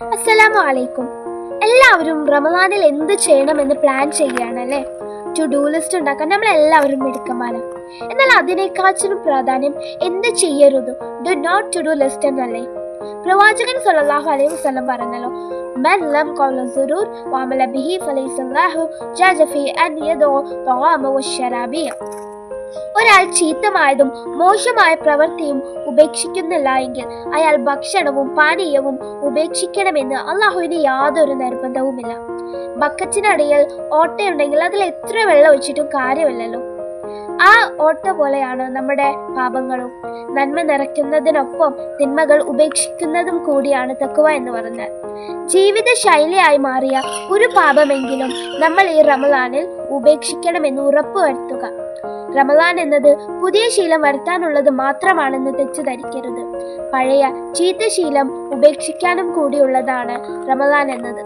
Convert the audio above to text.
അസ്സലാമു അലൈക്കും. എല്ലാവരും റമദാനിൽ എന്ത് ചെയ്യണമെന്ന് പ്ലാൻ ചെയ്യുകയാണല്ലേ. ടു ഡു ലിസ്റ്റ് ഉണ്ടാക്കാൻ നമ്മൾ എല്ലാവരും മിടുക്കന്മാരാണ്. എന്നാൽ അതിനേക്കാളും പ്രാധാന്യം എന്ത് ചെയ്യരുത്, do not to do list എന്നല്ലേ. പ്രവാചകൻ സല്ലല്ലാഹു അലൈഹി വസല്ലം പറഞ്ഞല്ലോ, മൻ ലം ഖൗല സുറൂർ വഅമല ബിഹി ഫലൈസല്ലാഹു ജാസ ഫീ അൻ യദഉ തആമ വശറാബിയ. ഒരാൾ ചീത്തമായതും മോശമായ പ്രവൃത്തിയും ഉപേക്ഷിക്കുന്നില്ല എങ്കിൽ അയാൾ ഭക്ഷണവും പാനീയവും ഉപേക്ഷിക്കണമെന്ന് അള്ളാഹുവിന് യാതൊരു നിർബന്ധവുമില്ല. ബക്കറ്റിനടിയിൽ ഓട്ടയുണ്ടെങ്കിൽ അതിൽ എത്ര വെള്ളം ഒഴിച്ചിട്ടും കാര്യമില്ലല്ലോ. ആ ഓട്ട പോലെയാണ് നമ്മുടെ പാപങ്ങളും. നന്മ നിറയ്ക്കുന്നതിനൊപ്പം തിന്മകൾ ഉപേക്ഷിക്കുന്നതും കൂടിയാണ് തഖ്വ എന്ന് പറഞ്ഞാൽ. ജീവിത ശൈലിയായി മാറിയ ഒരു പാപമെങ്കിലും നമ്മൾ ഈ റമദാനിൽ ഉപേക്ഷിക്കണമെന്ന് ഉറപ്പുവരുത്തുക. റമദാൻ എന്നത് പുതിയ ശീലം വരുത്താനുള്ളത് മാത്രമാണെന്ന് തെറ്റിദ്ധരിക്കരുത്. പഴയ ചീത്ത ശീലം ഉപേക്ഷിക്കാനും കൂടിയുള്ളതാണ് റമദാൻ എന്നത്.